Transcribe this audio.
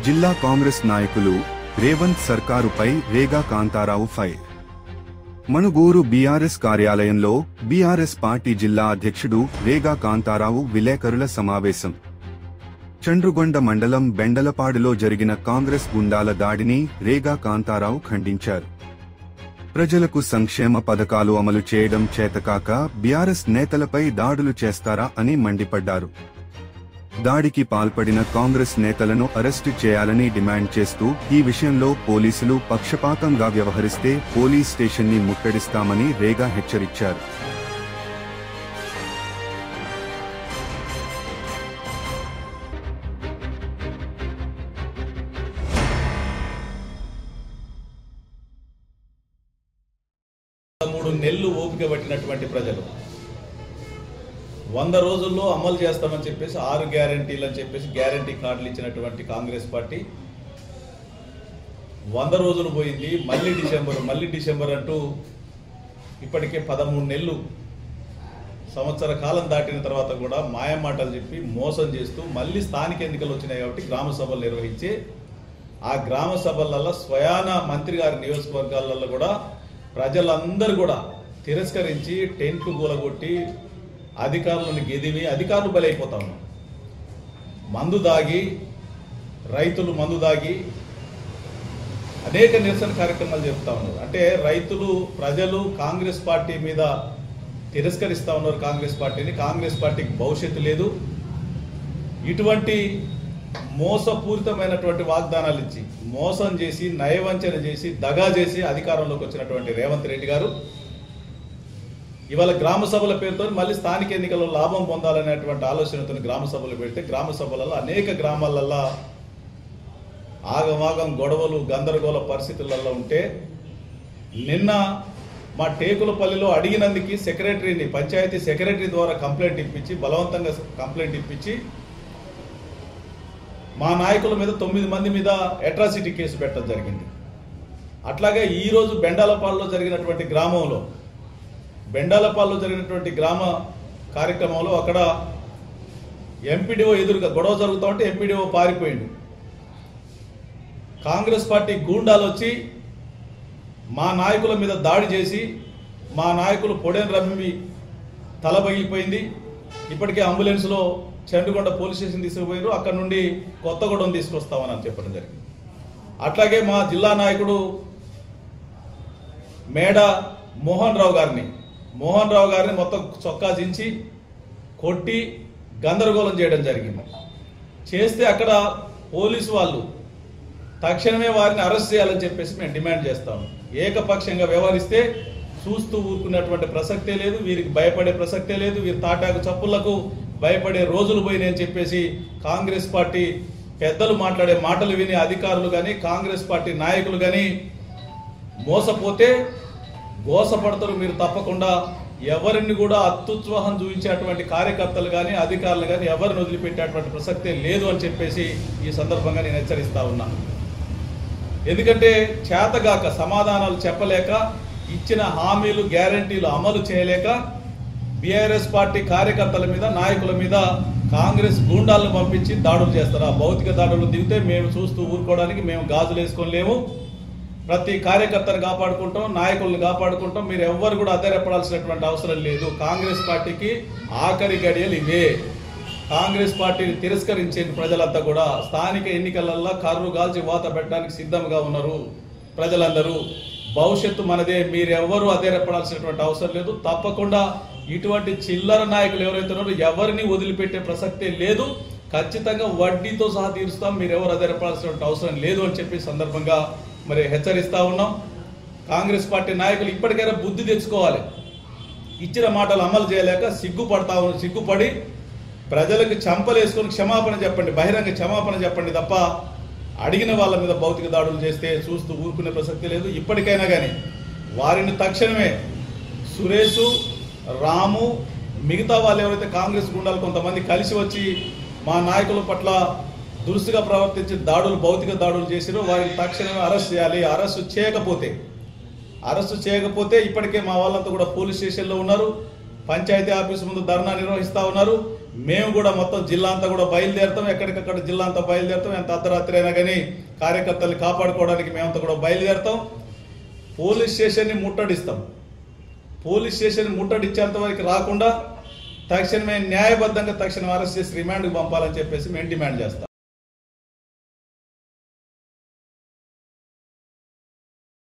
జిల్లా కాంగ్రెస్ నాయకులు Revanth సర్కారుపై Rega Kantharao fire. Manuguru BRS కార్యాలయంలో బీఆర్ఎస్ పార్టీ జిల్లా అధ్యక్షుడు రేగా కాంతారావు విలేకరుల సమావేశం. చండ్రుగొండ మండలం బెండలపాడులో జరిగిన కాంగ్రెస్ గుండాల దాడిని రేగా కాంతారావు ఖండించారు. ప్రజలకు సంక్షేమ పథకాలు అమలు చేయడం చేతకాక బీఆర్ఎస్ నేతలపై దాడులు చేస్తారా అని మండిపడ్డారు. దాడికి పాల్పడిన కాంగ్రెస్ నేతలను అరెస్టు చేయాలని డిమాండ్ చేస్తూ ఈ విషయంలో పోలీసులు పక్షపాతంగా వ్యవహరిస్తే పోలీస్ స్టేషన్ని ముట్టడిస్తామని రేగా హెచ్చరించారు. మూడు నెలలు ఓపిక పట్టినటువంటి ప్రజలు 100 రోజుల్లో అమలు చేస్తామని చెప్పేసి 6 గ్యారంటీలు అని చెప్పేసి గ్యారంటీ కార్డులు ఇచ్చినటువంటి కాంగ్రెస్ పార్టీ 100 రోజులు పోయింది. మళ్ళీ డిసెంబర్ అంటూ ఇప్పటికే 13 నెలలు సంవత్సర కాలం దాటిన తర్వాత కూడా మాయమాటలు చెప్పి మోసం చేస్తూ మళ్ళీ స్థానిక ఎన్నికలు వచ్చినాయి కాబట్టి గ్రామ సభలు నిర్వహించి ఆ గ్రామ సభలలో స్వయాన మంత్రి గారి నియోజకవర్గాలలో కూడా ప్రజలందరూ కూడా తిరస్కరించి టెంట్లు గూలగొట్టి అధికారులను గెదివి అధికారులు బలైపోతా ఉన్నారు. మందు దాగి రైతులు మందు దాగి అనేక నిరసన కార్యక్రమాలు చెప్తా ఉన్నారు. అంటే రైతులు ప్రజలు కాంగ్రెస్ పార్టీ మీద తిరస్కరిస్తూ ఉన్నారు. కాంగ్రెస్ పార్టీకి భవిష్యత్తు లేదు. ఇటువంటి మోసపూరితమైనటువంటి వాగ్దానాలు ఇచ్చి మోసం చేసి నయవంచన చేసి దగా చేసి అధికారంలోకి వచ్చినటువంటి రేవంత్ రెడ్డి గారు ఇవాళ గ్రామ సభల పేరుతో మళ్ళీ స్థానిక ఎన్నికల్లో లాభం పొందాలనేటువంటి ఆలోచనతో గ్రామ సభలు పెడితే గ్రామ సభలలో అనేక గ్రామాలలో ఆగమాగం గొడవలు గందరగోళ పరిస్థితులలో ఉంటే నిన్న మా టేకులపల్లిలో అడిగినందుకు పంచాయతీ సెక్రటరీ ద్వారా బలవంతంగా కంప్లైంట్ ఇప్పించి మా నాయకుల మీద 9 మంది మీద అట్రాసిటీ కేసు పెట్టడం జరిగింది. అట్లాగే ఈరోజు బెండాలపాడులో జరిగినటువంటి గ్రామ కార్యక్రమంలో అక్కడ ఎంపీడీఓ ఎదురుగా గొడవ జరుగుతూ ఉంటే ఎంపీడీఓ పారిపోయిండు. కాంగ్రెస్ పార్టీ గూండాలు వచ్చి మా నాయకుల మీద దాడి చేసి మా నాయకులు పొడేని రమ్మి తల పగిలిపోయింది. ఇప్పటికే అంబులెన్స్లో చండుగొండ పోలీస్ స్టేషన్ తీసుకుపోయారు. అక్కడ నుండి కొత్తగూడెం తీసుకొస్తామని చెప్పడం జరిగింది. అట్లాగే మా జిల్లా నాయకుడు మేడ మోహన్ రావు గారిని మొత్తం చొక్కా చించి కొట్టి గందరగోళం చేయడం జరిగింది. చేస్తే అక్కడ పోలీసు వాళ్ళు తక్షణమే వారిని అరెస్ట్ చేయాలని చెప్పేసి మేము డిమాండ్ చేస్తాము. ఏకపక్షంగా వ్యవహరిస్తే చూస్తూ ఊరుకున్నటువంటి ప్రసక్తే లేదు. వీరికి భయపడే ప్రసక్తే లేదు. వీరి తాటాకు చప్పుళ్లకు భయపడే రోజులు పోయినాయని చెప్పేసి కాంగ్రెస్ పార్టీ పెద్దలు మాట్లాడే మాటలు విని అధికారులు కానీ కాంగ్రెస్ పార్టీ నాయకులు కానీ మోసపోతే గోసపడతారు. మీరు తప్పకుండా ఎవరిని కూడా అత్యుత్సాహం చూపించేటువంటి కార్యకర్తలు కానీ అధికారులు కానీ ఎవరిని వదిలిపెట్టేటువంటి ప్రసక్తే లేదు అని చెప్పేసి ఈ సందర్భంగా నేను హెచ్చరిస్తా ఉన్నా. ఎందుకంటే చేతగాక సమాధానాలు చెప్పలేక ఇచ్చిన హామీలు గ్యారంటీలు అమలు చేయలేక బీఆర్ఎస్ పార్టీ కార్యకర్తల మీద నాయకుల మీద కాంగ్రెస్ గూండాలను పంపించి దాడులు చేస్తారు. ఆ భౌతిక దాడులు దిగితే మేము చూస్తూ ఊరుకోవడానికి మేము గాజులు వేసుకోలేము. ప్రతి కార్యకర్తను కాపాడుకుంటాం, నాయకులను కాపాడుకుంటాం. మీరు ఎవ్వరు కూడా అధైర్యపడాల్సినటువంటి అవసరం లేదు. కాంగ్రెస్ పార్టీకి ఆఖరి గడియలు ఇవే. కాంగ్రెస్ పార్టీని తిరస్కరించే ప్రజలంతా కూడా స్థానిక ఎన్నికలలో కర్రు గాల్చి వాత పెట్టడానికి సిద్ధంగా ఉన్నారు ప్రజలందరూ. భవిష్యత్తు మనదే. మీరెవ్వరూ అధైర్యపడాల్సినటువంటి అవసరం లేదు. తప్పకుండా ఇటువంటి చిల్లర నాయకులు ఎవరైతే ఉన్నారో ఎవరిని వదిలిపెట్టే ప్రసక్తే లేదు. ఖచ్చితంగా వడ్డీతో సహా తీరుస్తాం. మీరెవరు అధైర్యపడాల్సినటువంటి అవసరం లేదు అని చెప్పి సందర్భంగా మరి హెచ్చరిస్తా ఉన్నాం. కాంగ్రెస్ పార్టీ నాయకులు ఇప్పటికైనా బుద్ధి తెచ్చుకోవాలి. ఇచ్చిన మాటలు అమలు చేయలేక సిగ్గుపడి ప్రజలకు చంపలేసుకొని క్షమాపణ చెప్పండి, బహిరంగ క్షమాపణ చెప్పండి తప్ప అడిగిన వాళ్ళ మీద భౌతిక దాడులు చేస్తే చూస్తూ ఊరుకునే ప్రసక్తి లేదు. ఇప్పటికైనా కానీ వారిని తక్షణమే సురేషు, రాము, మిగతా వాళ్ళు ఎవరైతే కాంగ్రెస్ గుండాలు కొంతమంది కలిసి వచ్చి మా నాయకుల పట్ల దురుసుగా ప్రవర్తించి భౌతిక దాడులు చేసిరో వారిని తక్షణమే అరెస్ట్ చేయాలి. అరెస్టు చేయకపోతే ఇప్పటికే మా వాళ్ళంతా కూడా పోలీస్ స్టేషన్లో ఉన్నారు. పంచాయతీ ఆఫీసు ముందు ధర్నా నిర్వహిస్తూ ఉన్నారు. మేము కూడా మొత్తం జిల్లా అంతా కూడా బయలుదేరుతాం, ఎక్కడికక్కడ జిల్లా అంతా బయలుదేరుతాం. ఎంత అర్ధరాత్రి అయినా కానీ కార్యకర్తల్ని కాపాడుకోవడానికి మేమంతా కూడా బయలుదేరుతాం. పోలీస్ స్టేషన్ని ముట్టడిస్తాం. పోలీస్ స్టేషన్ ముట్టడిచ్చేంత వరకు రాకుండా తక్షణమే న్యాయబద్ధంగా తక్షణం అరెస్ట్ చేసి రిమాండ్కి పంపాలని చెప్పేసి మేము డిమాండ్ చేస్తాం.